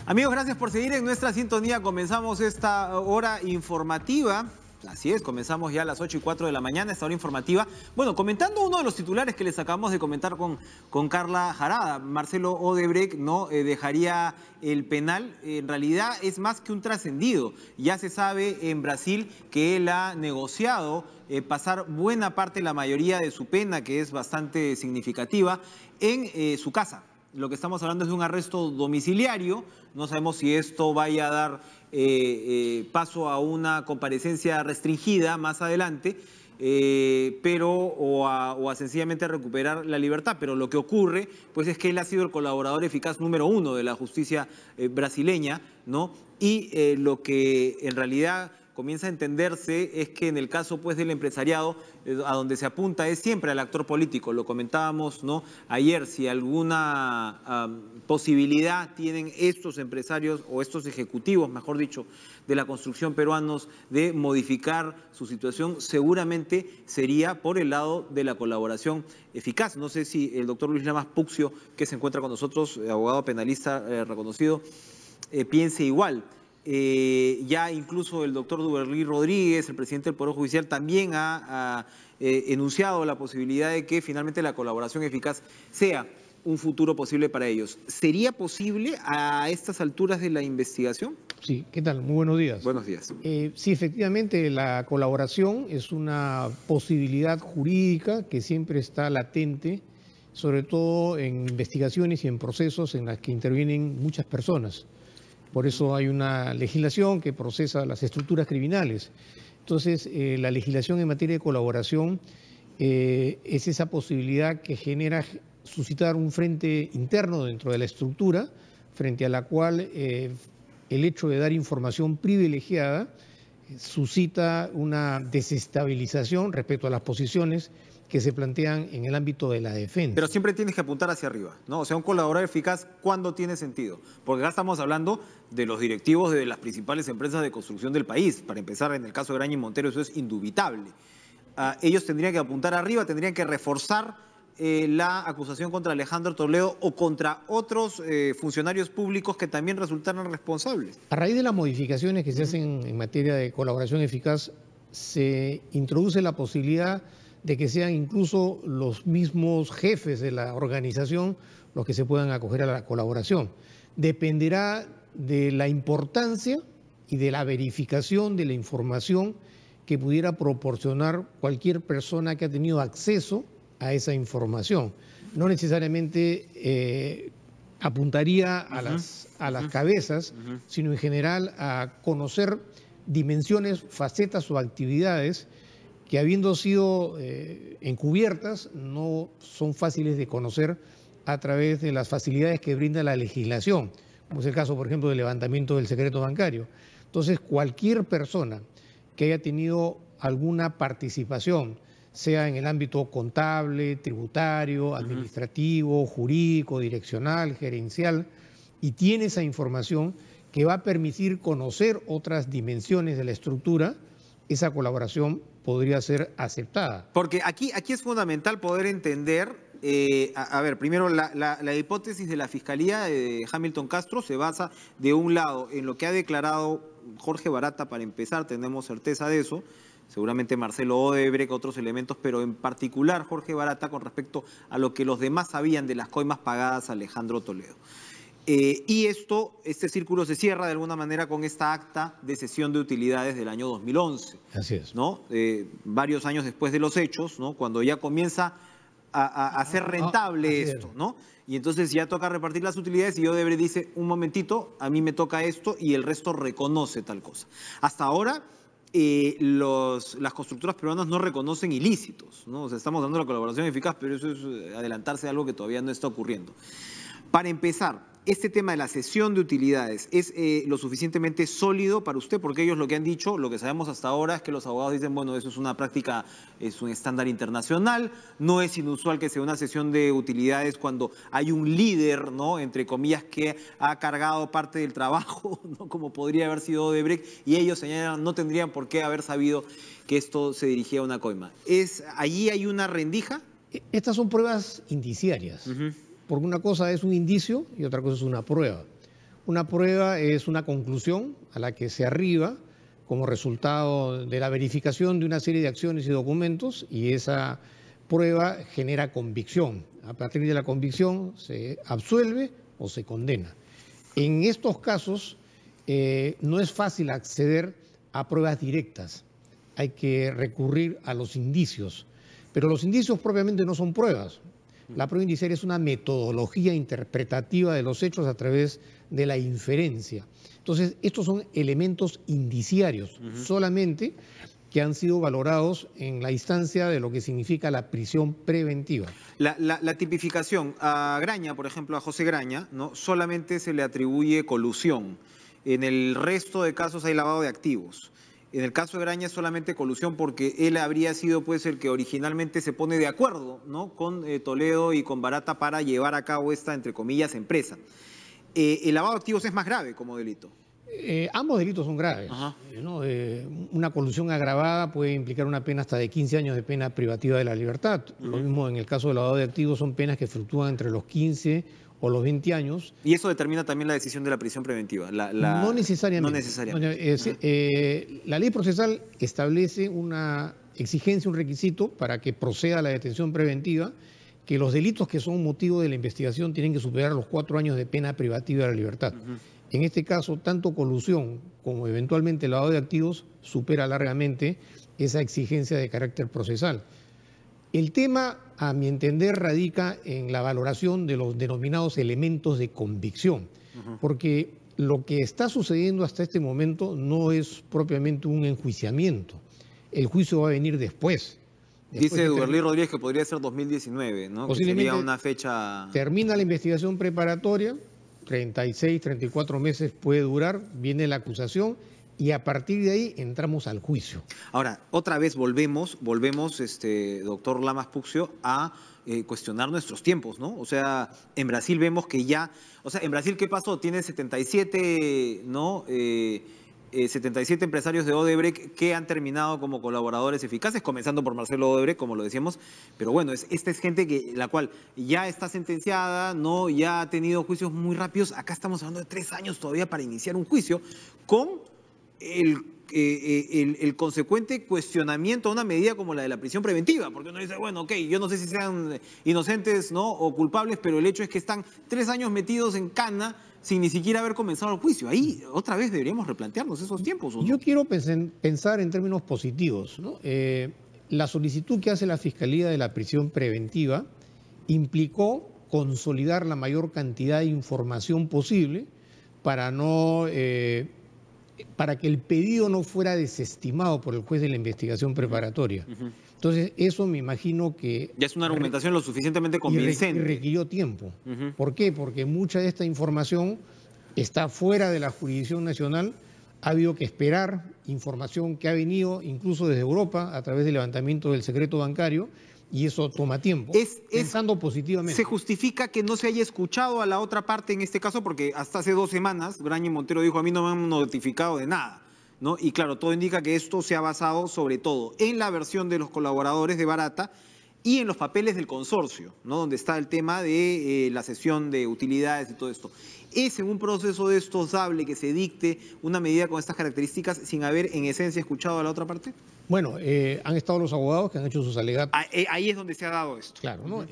Amigos, gracias por seguir en nuestra sintonía. Comenzamos esta hora informativa. Así es, comenzamos ya a las 8:04 de la mañana, esta hora informativa. Bueno, comentando uno de los titulares que les acabamos de comentar con Carla Jarada. Marcelo Odebrecht no dejaría el penal. En realidad es más que un trascendido. Ya se sabe en Brasil que él ha negociado pasar buena parte, la mayoría de su pena, que es bastante significativa, en su casa. Lo que estamos hablando es de un arresto domiciliario. No sabemos si esto vaya a dar paso a una comparecencia restringida más adelante, o a sencillamente recuperar la libertad. Pero lo que ocurre pues es que él ha sido el colaborador eficaz número 1 de la justicia brasileña, ¿no? Y lo que en realidad comienza a entenderse es que en el caso pues del empresariado, a donde se apunta es siempre al actor político. Lo comentábamos, ¿no?, ayer, si alguna posibilidad tienen estos empresarios o estos ejecutivos, mejor dicho, de la construcción peruanos de modificar su situación, seguramente sería por el lado de la colaboración eficaz. No sé si el doctor Luis Lamas Puccio, que se encuentra con nosotros, abogado penalista reconocido, piense igual. Ya incluso el doctor Duberly Rodríguez, el presidente del Poder Judicial, también ha enunciado la posibilidad de que finalmente la colaboración eficaz sea un futuro posible para ellos. ¿Sería posible a estas alturas de la investigación? Sí, ¿qué tal? Muy buenos días. Buenos días. Sí, efectivamente, la colaboración es una posibilidad jurídica que siempre está latente, sobre todo en investigaciones y en procesos en las que intervienen muchas personas. Por eso hay una legislación que procesa las estructuras criminales. Entonces, la legislación en materia de colaboración es esa posibilidad que genera suscitar un frente interno dentro de la estructura, frente a la cual el hecho de dar información privilegiada suscita una desestabilización respecto a las posiciones que se plantean en el ámbito de la defensa. Pero siempre tienes que apuntar hacia arriba, ¿no? O sea, un colaborador eficaz, ¿cuándo tiene sentido? Porque acá estamos hablando de los directivos de las principales empresas de construcción del país. Para empezar, en el caso de Graña y Montero, eso es indubitable. Ellos tendrían que apuntar arriba, tendrían que reforzar la acusación contra Alejandro Toledo o contra otros funcionarios públicos que también resultaron responsables. A raíz de las modificaciones que se hacen en materia de colaboración eficaz, se introduce la posibilidad de que sean incluso los mismos jefes de la organización los que se puedan acoger a la colaboración. Dependerá de la importancia y de la verificación de la información que pudiera proporcionar cualquier persona que ha tenido acceso a esa información. No necesariamente apuntaría a las cabezas, sino en general a conocer dimensiones, facetas o actividades que, habiendo sido encubiertas, no son fáciles de conocer a través de las facilidades que brinda la legislación, como es el caso, por ejemplo, del levantamiento del secreto bancario. Entonces, cualquier persona que haya tenido alguna participación, sea en el ámbito contable, tributario, administrativo, jurídico, direccional, gerencial, y tiene esa información que va a permitir conocer otras dimensiones de la estructura, esa colaboración podría ser aceptada. Porque aquí es fundamental poder entender, primero la hipótesis de la Fiscalía de Hamilton Castro se basa de un lado en lo que ha declarado Jorge Barata. Para empezar, tenemos certeza de eso, seguramente Marcelo Odebrecht, otros elementos, pero en particular Jorge Barata con respecto a lo que los demás sabían de las coimas pagadas a Alejandro Toledo. Y este círculo se cierra de alguna manera con esta acta de cesión de utilidades del año 2011. Así es. ¿No? Varios años después de los hechos, ¿no?, cuando ya comienza a ser rentable esto, ¿no? Y entonces ya toca repartir las utilidades y Odebrecht dice, un momentito, a mí me toca esto, y el resto reconoce tal cosa. Hasta ahora las constructoras peruanas no reconocen ilícitos, ¿no? O sea, estamos dando la colaboración eficaz, pero eso es adelantarse a algo que todavía no está ocurriendo. Para empezar, este tema de la cesión de utilidades es lo suficientemente sólido para usted, porque ellos lo que han dicho, lo que sabemos hasta ahora es que los abogados dicen, bueno, eso es una práctica, es un estándar internacional, no es inusual que sea una cesión de utilidades cuando hay un líder, ¿no?, entre comillas, que ha cargado parte del trabajo, ¿no?, como podría haber sido Odebrecht, y ellos señalan, no tendrían por qué haber sabido que esto se dirigía a una coima. ¿Allí hay una rendija? Estas son pruebas indiciarias. Porque una cosa es un indicio y otra cosa es una prueba. Una prueba es una conclusión a la que se arriba como resultado de la verificación de una serie de acciones y documentos, y esa prueba genera convicción. A partir de la convicción se absuelve o se condena. En estos casos no es fácil acceder a pruebas directas. Hay que recurrir a los indicios. Pero los indicios propiamente no son pruebas. La prueba indiciaria es una metodología interpretativa de los hechos a través de la inferencia. Entonces, estos son elementos indiciarios, solamente que han sido valorados en la instancia de lo que significa la prisión preventiva. La tipificación a Graña, por ejemplo, a José Graña, ¿no? Solamente se le atribuye colusión. En el resto de casos hay lavado de activos. En el caso de Graña es solamente colusión porque él habría sido pues el que originalmente se pone de acuerdo, ¿no? Con Toledo y con Barata para llevar a cabo esta, entre comillas, empresa. El lavado de activos es más grave como delito. Ambos delitos son graves, ¿no? Una colusión agravada puede implicar una pena hasta de 15 años de pena privativa de la libertad. Lo mismo en el caso del lavado de activos, son penas que fluctúan entre los 15 o los 20 años. ¿Y eso determina también la decisión de la prisión preventiva? No necesariamente. No necesariamente. La ley procesal establece una exigencia, un requisito para que proceda la detención preventiva, que los delitos que son motivo de la investigación tienen que superar los 4 años de pena privativa de la libertad. En este caso, tanto colusión como eventualmente lavado de activos supera largamente esa exigencia de carácter procesal. El tema, a mi entender, radica en la valoración de los denominados elementos de convicción, porque lo que está sucediendo hasta este momento no es propiamente un enjuiciamiento. El juicio va a venir después. Dice Duberlí Rodríguez que podría ser 2019, ¿no? Posiblemente que sería una fecha... Termina la investigación preparatoria, 36, 34 meses puede durar, viene la acusación y a partir de ahí entramos al juicio. Ahora, otra vez volvemos, doctor Lamas Puccio, a cuestionar nuestros tiempos, ¿no? O sea, en Brasil vemos que ya... O sea, en Brasil, ¿qué pasó? Tiene 77, ¿no? 77 empresarios de Odebrecht que han terminado como colaboradores eficaces, comenzando por Marcelo Odebrecht, como lo decíamos, pero bueno, esta es gente la cual ya está sentenciada, ¿no? Ya ha tenido juicios muy rápidos. Acá estamos hablando de 3 años todavía para iniciar un juicio con el consecuente cuestionamiento a una medida como la de la prisión preventiva, porque uno dice, bueno, ok, yo no sé si sean inocentes, ¿no? O culpables, pero el hecho es que están 3 años metidos en cana sin ni siquiera haber comenzado el juicio. Ahí otra vez deberíamos replantearnos esos tiempos, ¿o no? Yo quiero pensar en términos positivos, ¿no? La solicitud que hace la Fiscalía de la prisión preventiva implicó consolidar la mayor cantidad de información posible para para que el pedido no fuera desestimado por el juez de la investigación preparatoria. Entonces, eso me imagino que... Ya es una argumentación lo suficientemente convincente. Y requirió tiempo. ¿Por qué? Porque mucha de esta información está fuera de la jurisdicción nacional. Ha habido que esperar información que ha venido incluso desde Europa a través del levantamiento del secreto bancario, y eso toma tiempo, pensando positivamente. ¿Se justifica que no se haya escuchado a la otra parte en este caso? Porque hasta hace 2 semanas, Graña y Montero dijo, a mí no me han notificado de nada, ¿no? Y claro, todo indica que esto se ha basado sobre todo en la versión de los colaboradores de Barata y en los papeles del consorcio, ¿no? Donde está el tema de la cesión de utilidades y todo esto. ¿Es en un proceso de estos dable que se dicte una medida con estas características sin haber en esencia escuchado a la otra parte? Bueno, han estado los abogados que han hecho sus alegatos. Ahí es donde se ha dado esto. Claro, ¿no?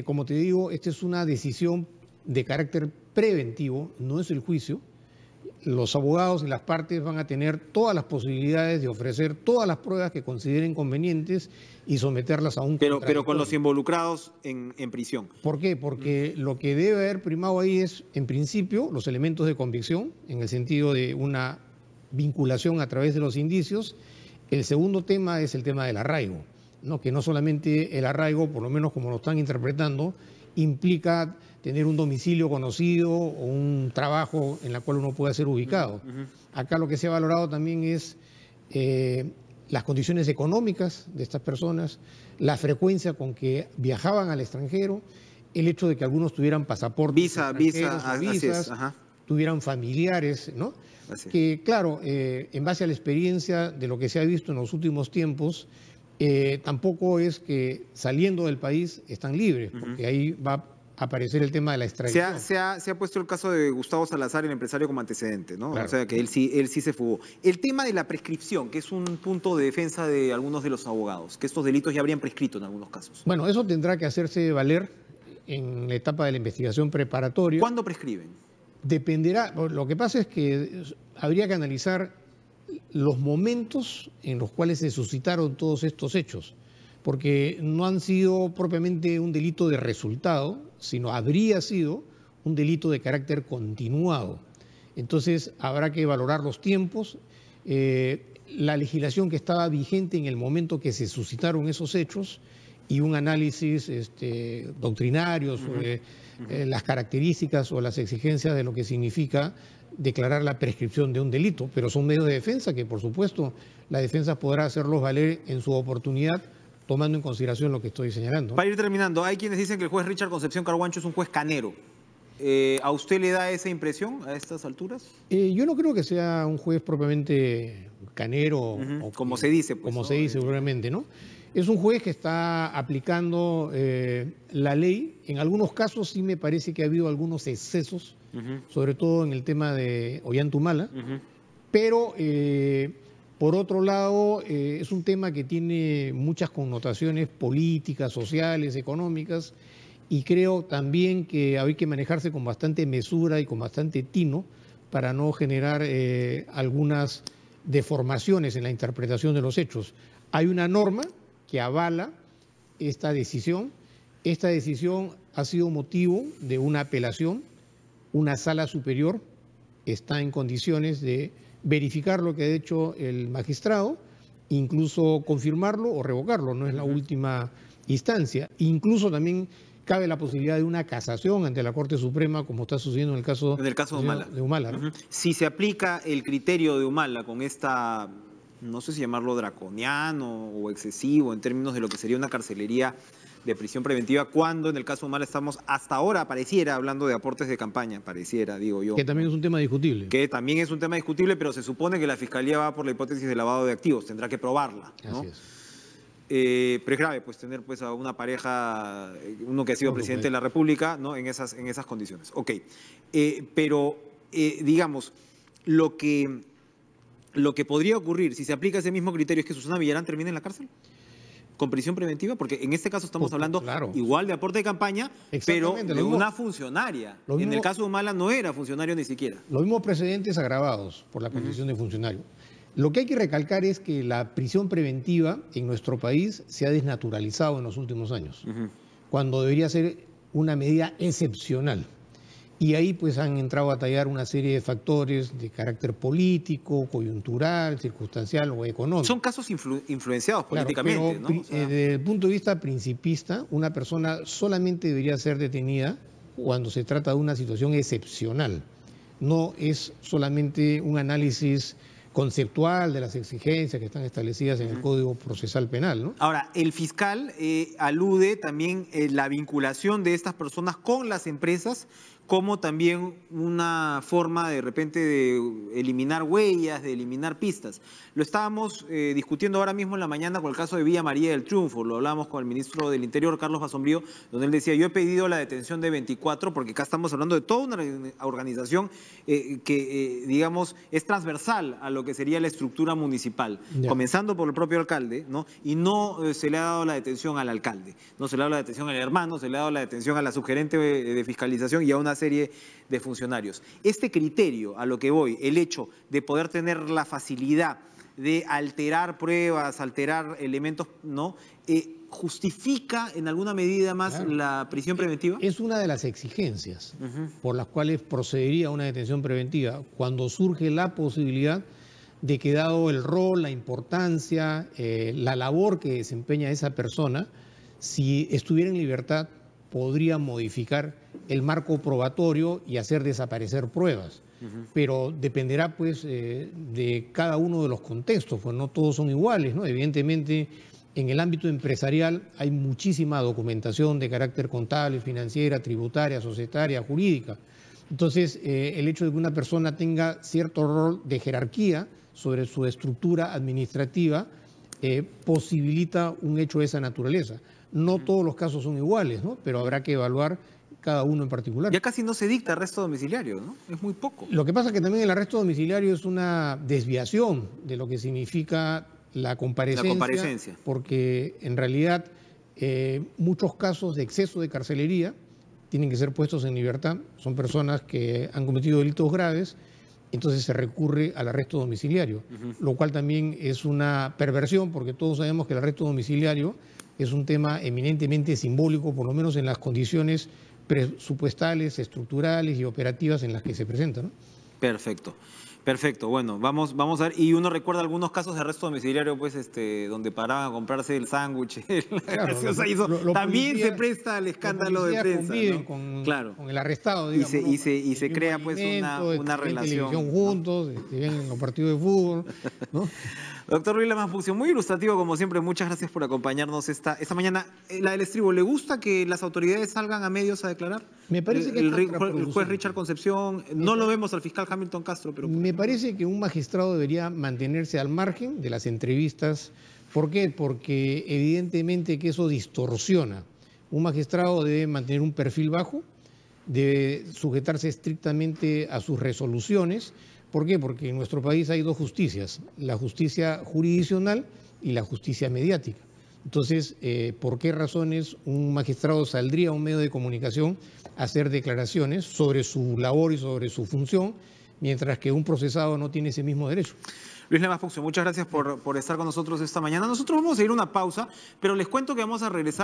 Como te digo, esta es una decisión de carácter preventivo, no es el juicio. Los abogados y las partes van a tener todas las posibilidades de ofrecer todas las pruebas que consideren convenientes y someterlas a un contradictorio. Pero con los involucrados en prisión. ¿Por qué? Porque lo que debe haber primado ahí es, en principio, los elementos de convicción, en el sentido de una vinculación a través de los indicios. El segundo tema es el tema del arraigo, ¿no? Que no solamente el arraigo, por lo menos como lo están interpretando, implica tener un domicilio conocido o un trabajo en el cual uno pueda ser ubicado. Acá lo que se ha valorado también es las condiciones económicas de estas personas, la frecuencia con que viajaban al extranjero, el hecho de que algunos tuvieran pasaportes visas, tuvieran familiares, ¿no? Que claro, en base a la experiencia de lo que se ha visto en los últimos tiempos, tampoco es que saliendo del país están libres, porque ahí va aparecer el tema de la extradición. Se ha puesto el caso de Gustavo Salazar, el empresario, como antecedente, ¿no? Claro. O sea, que él sí se fugó. El tema de la prescripción, que es un punto de defensa de algunos de los abogados, que estos delitos ya habrían prescrito en algunos casos. Bueno, eso tendrá que hacerse valer en la etapa de la investigación preparatoria. ¿Cuándo prescriben? Dependerá, lo que pasa es que habría que analizar los momentos en los cuales se suscitaron todos estos hechos, porque no han sido propiamente un delito de resultado, sino habría sido un delito de carácter continuado. Entonces habrá que valorar los tiempos, la legislación que estaba vigente en el momento que se suscitaron esos hechos y un análisis doctrinario sobre las características o las exigencias de lo que significa declarar la prescripción de un delito, pero son medios de defensa que, por supuesto, la defensa podrá hacerlos valer en su oportunidad, tomando en consideración lo que estoy señalando. Para ir terminando, hay quienes dicen que el juez Richard Concepción Carguancho es un juez canero. ¿A usted le da esa impresión a estas alturas? Yo no creo que sea un juez propiamente canero, o como se dice. Pues, como ¿no? se dice, seguramente, ¿no? Es un juez que está aplicando la ley. En algunos casos sí me parece que ha habido algunos excesos, sobre todo en el tema de Ollantumala, pero por otro lado es un tema que tiene muchas connotaciones políticas, sociales, económicas, y creo también que hay que manejarse con bastante mesura y con bastante tino para no generar algunas deformaciones en la interpretación de los hechos. Hay una norma que avala esta decisión. Esta decisión ha sido motivo de una apelación. Una sala superior está en condiciones de verificar lo que ha hecho el magistrado, incluso confirmarlo o revocarlo, no es la última instancia. Incluso también cabe la posibilidad de una casación ante la Corte Suprema, como está sucediendo en el caso de Humala, ¿no? Si se aplica el criterio de Humala con esta, no sé si llamarlo draconiano o excesivo en términos de lo que sería una carcelería de prisión preventiva, cuando en el caso Humala estamos hasta ahora, pareciera, hablando de aportes de campaña, pareciera, digo yo. Que también es un tema discutible. Que también es un tema discutible, pero se supone que la Fiscalía va por la hipótesis de lavado de activos, tendrá que probarla, ¿no? Así es. Pero es grave pues tener pues a una pareja, uno que ha sido presidente de la República, ¿no? en esas condiciones. Ok, pero digamos, lo que podría ocurrir si se aplica ese mismo criterio es que Susana Villarán termine en la cárcel con prisión preventiva, porque en este caso estamos hablando igual de aporte de campaña, pero de una funcionaria. En el caso de Humala no era funcionario ni siquiera. Los mismos precedentes agravados por la condición de funcionario. Lo que hay que recalcar es que la prisión preventiva en nuestro país se ha desnaturalizado en los últimos años, cuando debería ser una medida excepcional. Y ahí pues han entrado a tallar una serie de factores de carácter político, coyuntural, circunstancial o económico. Son casos influenciados políticamente, claro, pero, ¿no? O sea, desde el punto de vista principista, una persona solamente debería ser detenida cuando se trata de una situación excepcional. No es solamente un análisis conceptual de las exigencias que están establecidas en el Código Procesal Penal, ¿no? Ahora, el fiscal alude también la vinculación de estas personas con las empresas como también una forma de repente de eliminar huellas, de eliminar pistas. Lo estábamos discutiendo ahora mismo en la mañana con el caso de Villa María del Triunfo, lo hablamos con el ministro del Interior, Carlos Basombrío, donde él decía, yo he pedido la detención de 24, porque acá estamos hablando de toda una organización que, digamos, es transversal a lo que sería la estructura municipal, comenzando por el propio alcalde, ¿no? Y no se le ha dado la detención al alcalde, no se le ha dado la detención al hermano, se le ha dado la detención a la subgerente de fiscalización y a una serie de funcionarios. Este criterio, a lo que voy, el hecho de poder tener la facilidad de alterar pruebas, alterar elementos, ¿no? ¿Justifica en alguna medida más la prisión preventiva? Es una de las exigencias por las cuales procedería a una detención preventiva, cuando surge la posibilidad de que, dado el rol, la importancia, la labor que desempeña esa persona, si estuviera en libertad, podría modificar el marco probatorio y hacer desaparecer pruebas. Pero dependerá pues de cada uno de los contextos, pues no todos son iguales, ¿no? Evidentemente, en el ámbito empresarial hay muchísima documentación de carácter contable, financiera, tributaria, societaria, jurídica. Entonces, el hecho de que una persona tenga cierto rol de jerarquía sobre su estructura administrativa posibilita un hecho de esa naturaleza. No todos los casos son iguales, ¿no? Pero habrá que evaluar cada uno en particular. Ya casi no se dicta arresto domiciliario, ¿no? Es muy poco. Lo que pasa es que también el arresto domiciliario es una desviación de lo que significa la comparecencia, porque en realidad muchos casos de exceso de carcelería tienen que ser puestos en libertad, son personas que han cometido delitos graves, entonces se recurre al arresto domiciliario, lo cual también es una perversión, porque todos sabemos que el arresto domiciliario es un tema eminentemente simbólico, por lo menos en las condiciones presupuestales, estructurales y operativas en las que se presenta, ¿no? Perfecto. Perfecto, bueno, vamos a ver, y uno recuerda algunos casos de arresto domiciliario, pues, donde paraban a comprarse el sándwich, Claro, también se presta al escándalo de prensa, ¿no? con el arrestado, digamos, y se crea pues una relación, televisión juntos, ven los partidos de fútbol, ¿no? Doctor Luis Lamaz Puccio, muy ilustrativo como siempre, muchas gracias por acompañarnos esta mañana. La del estribo, ¿le gusta que las autoridades salgan a medios a declarar? Me parece que el juez Richard Concepción, no lo vemos al fiscal Hamilton Castro, pero... Me parece que un magistrado debería mantenerse al margen de las entrevistas. ¿Por qué? Porque evidentemente que eso distorsiona. Un magistrado debe mantener un perfil bajo, debe sujetarse estrictamente a sus resoluciones. ¿Por qué? Porque en nuestro país hay dos justicias, la justicia jurisdiccional y la justicia mediática. Entonces, ¿por qué razones un magistrado saldría a un medio de comunicación a hacer declaraciones sobre su labor y sobre su función, mientras que un procesado no tiene ese mismo derecho? Luis Lamaz Puccio, muchas gracias por estar con nosotros esta mañana. Nosotros vamos a ir a una pausa, pero les cuento que vamos a regresar